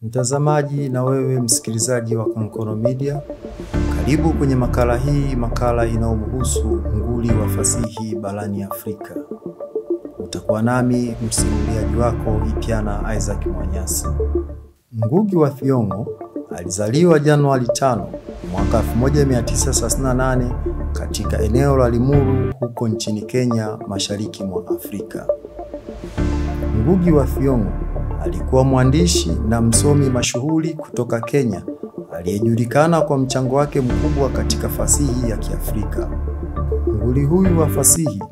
Mtazamaji na wewe msikilizaji wa Konkono Media, karibu kwenye makala hii, makala inayomhusu nguli wa fasihi barani Afrika. Utakuwa nami msimuliaji wako Ipiana Isaac Mwanyasi. Ngugi wa Thiong'o alizaliwa Januari 5 mwaka 1938 katika eneo la Limuru huko nchini Kenya, mashariki mwa Afrika. Ngugi wa Thiong'o alikuwa mwandishi na msomi mashuhuri kutoka Kenya aliyejulikana kwa mchango wake mkubwa katika fasihi ya Kiafrika. Nguli huyu wa fasihi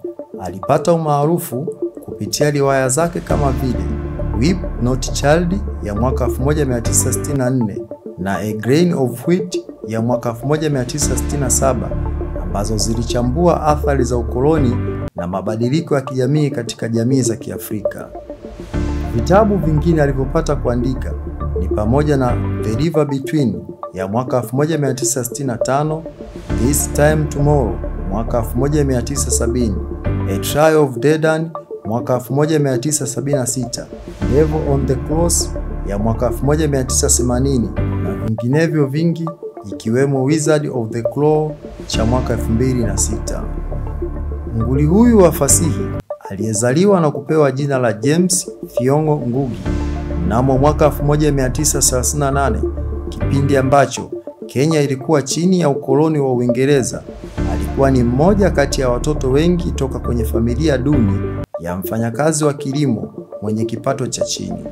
alipata umaarufu kupitia riwaya zake kama vile Weep Not Child ya mwaka 1964 na A Grain of Wheat ya mwaka 1967, ambazo zilichambua athari za ukoloni na mabadiliko ya kijamii katika jamii za Kiafrika. Vitabu vingine alivyopata kuandika ni pamoja na The River Between ya mwaka 1965, This Time Tomorrow mwaka 1970, A Trial of Dedan mwaka 1976, Devil on the Cross ya mwaka 1980 na vinginevyo vingi ikiwemo Wizard of the Claw cha mwaka 2006. Nguli huyu wa fasihi aliyezaliwa na kupewa jina la James Thiong'o Ngugi mnamo mwaka 1938, kipindi ambacho Kenya ilikuwa chini ya ukoloni wa Uingereza, alikuwa ni mmoja kati ya watoto wengi toka kwenye familia duni ya mfanyakazi wa kilimo mwenye kipato cha chini.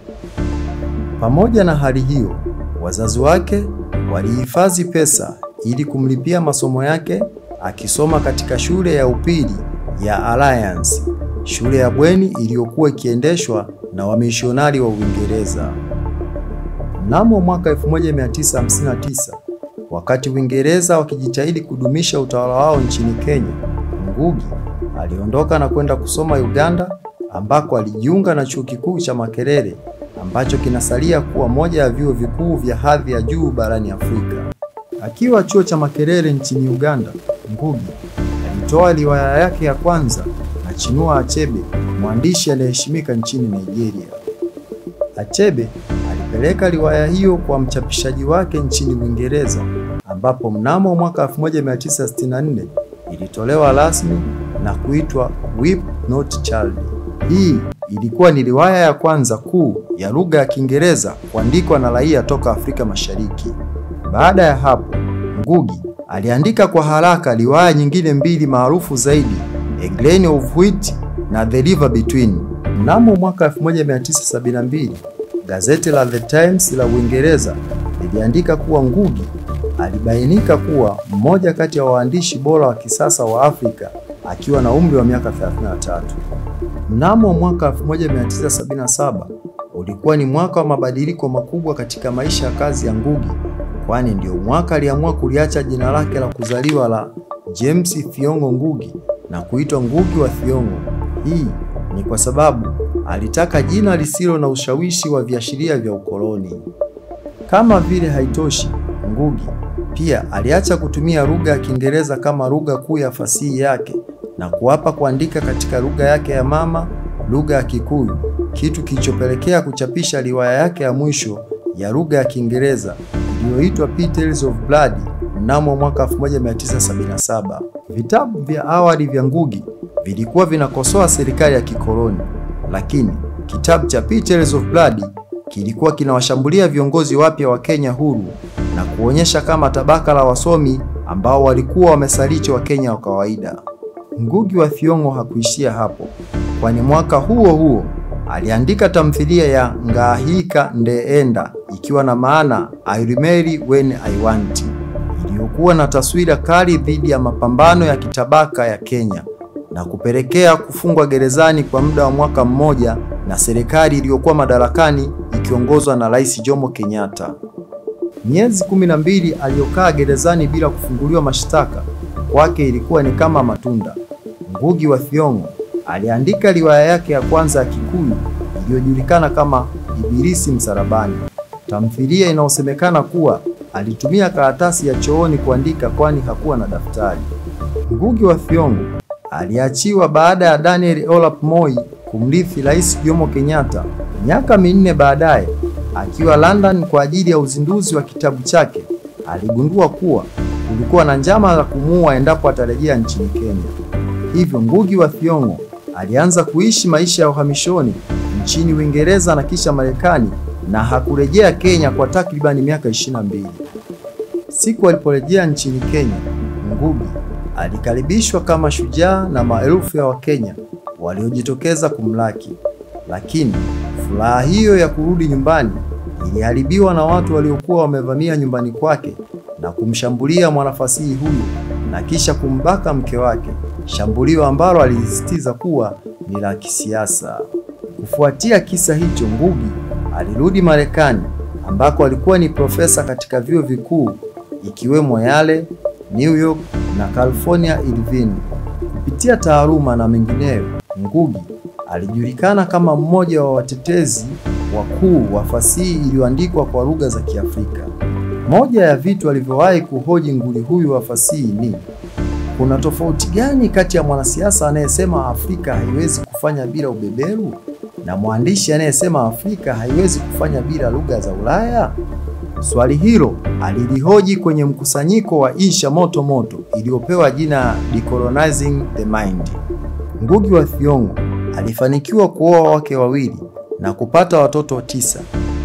Pamoja na hali hiyo, wazazi wake walihifadhi pesa ili kumlipia masomo yake, akisoma katika shule ya upili ya Alliance, shule ya bweni iliyokuwa ikiendeshwa na wamishonari wa Uingereza. Mnamo mwaka 1959, wakati Uingereza wakijitahidi kudumisha utawala wao nchini Kenya, Ngugi aliondoka na kwenda kusoma Uganda, ambako alijiunga na chuo kikuu cha Makerere ambacho kinasalia kuwa moja ya vyuo vikuu vya hadhi ya juu barani Afrika. Akiwa chuo cha Makerere nchini Uganda, Ngugi alitoa riwaya yake ya kwanza na Chinua Achebe, mwandishi anayeheshimika nchini Nigeria. Achebe alipeleka riwaya hiyo kwa mchapishaji wake nchini Uingereza, ambapo mnamo mwaka 1964 ilitolewa rasmi na kuitwa Weep Not Child. Hii ilikuwa ni riwaya ya kwanza kuu ya lugha ya Kiingereza kuandikwa na raia toka Afrika Mashariki. Baada ya hapo, Ngugi aliandika kwa haraka riwaya nyingine mbili maarufu zaidi, A Grain of Wheat na The River Between. Mnamo mwaka 1972, gazeti la The Times la Uingereza liliandika kuwa Ngugi alibainika kuwa mmoja kati ya waandishi bora wa kisasa wa Afrika akiwa na umri wa miaka 33. Mnamo mwaka 1977 ulikuwa ni mwaka wa mabadiliko makubwa katika maisha ya kazi ya Ngugi, kwani ndio mwaka aliamua kuliacha jina lake la kuzaliwa la James Thiong'o Ngugi na kuitwa Ngugi wa Thiong'o. Hii ni kwa sababu alitaka jina lisilo na ushawishi wa viashiria vya ukoloni. Kama vile haitoshi, Ngugi pia aliacha kutumia lugha ya Kiingereza kama lugha kuu ya fasihi yake na kuapa kuandika katika lugha yake ya mama, lugha ya Kikuyu, kitu kilichopelekea kuchapisha riwaya yake ya mwisho ya lugha ya Kiingereza iliyoitwa Petals of Blood mnamo mwaka 1977. Vitabu vya awali vya Ngugi vilikuwa vinakosoa serikali ya kikoloni, lakini kitabu cha Petals of Blood kilikuwa kinawashambulia viongozi wapya wa Kenya huru na kuonyesha kama tabaka la wasomi ambao walikuwa wamesaliti wa Kenya wa kawaida. Ngugi wa Thiong'o hakuishia hapo, kwani mwaka huo huo aliandika tamthilia ya Ngahika Ndeenda, ikiwa na maana I Remarry When I Want, iliyokuwa na taswira kali dhidi ya mapambano ya kitabaka ya Kenya na kupelekea kufungwa gerezani kwa muda wa mwaka mmoja na serikali iliyokuwa madarakani ikiongozwa na Rais Jomo Kenyatta. Miezi 12 aliyokaa gerezani bila kufunguliwa mashtaka kwake ilikuwa ni kama matunda. Ngugi wa Thiong'o aliandika riwaya yake ya kwanza ya Kikuyu iliyojulikana kama Ibilisi Msalabani, tamthilia inayosemekana kuwa alitumia karatasi ya chooni kuandika kwani hakuwa na daftari. Ngugi wa Thiong'o aliachiwa baada ya Daniel Arap Moi kumrithi Rais Jomo Kenyatta. Miaka minne baadaye, akiwa London kwa ajili ya uzinduzi wa kitabu chake, aligundua kuwa kulikuwa na njama za kumuua endapo atarejea nchini Kenya. Hivyo Ngugi wa Thiong'o alianza kuishi maisha ya uhamishoni nchini Uingereza na kisha Marekani, na hakurejea Kenya kwa takribani miaka 22. Siku aliporejea nchini Kenya, Ngugi alikaribishwa kama shujaa na maelfu ya Wakenya waliojitokeza kumlaki. Lakini furaha hiyo ya kurudi nyumbani iliharibiwa na watu waliokuwa wamevamia nyumbani kwake na kumshambulia mwanafasihi huyu na kisha kumbaka mke wake, shambulio ambalo alisisitiza kuwa ni la kisiasa. Kufuatia kisa hicho, Ngugi alirudi Marekani ambako alikuwa ni profesa katika vyuo vikuu ikiwemo Yale, New York na California Irvine. Kupitia taaluma na mengineyo, Ngugi alijulikana kama mmoja wa watetezi wakuu wa fasihi iliyoandikwa kwa lugha za Kiafrika. Moja ya vitu alivyowahi kuhoji nguli huyu wa fasihi ni kuna tofauti gani kati ya mwanasiasa anayesema Afrika haiwezi kufanya bila ubeberu na mwandishi anayesema Afrika haiwezi kufanya bila lugha za Ulaya? Swali hilo alilihoji kwenye mkusanyiko wa insha moto moto iliyopewa jina Decolonizing the Mind. Ngugi wa Thiong'o alifanikiwa kuoa wake wawili na kupata watoto 9,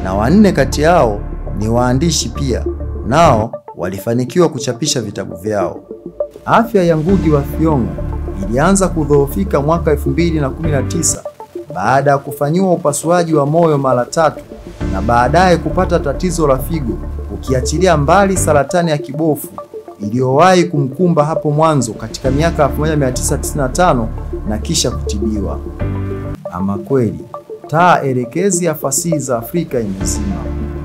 na 4 kati yao ni waandishi pia, nao walifanikiwa kuchapisha vitabu vyao. Afya ya Ngugi wa Thiong'o ilianza kudhoofika mwaka 2019 baada ya kufanyiwa upasuaji wa moyo mara 3 na baadaye kupata tatizo la figo, ukiachilia mbali saratani ya kibofu iliyowahi kumkumba hapo mwanzo katika miaka 1995 na kisha kutibiwa. Ama kweli, taa elekezi ya fasihi za Afrika imezima.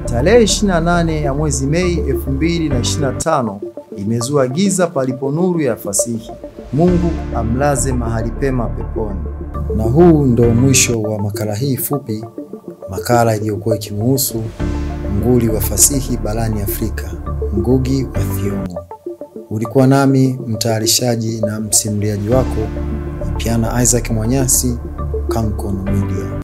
Tarehe 28 ya mwezi Mei 2025 imezua giza palipo nuru ya fasihi. Mungu amlaze mahali pema peponi. Na huu ndo mwisho wa makala hii fupi, makala iliyokuwa ikimuhusu nguli wa fasihi barani Afrika, Ngugi wa Thiong'o. Ulikuwa nami mtayarishaji na msimuliaji wako Piana Isaac Mwanyasi, Kankono Media.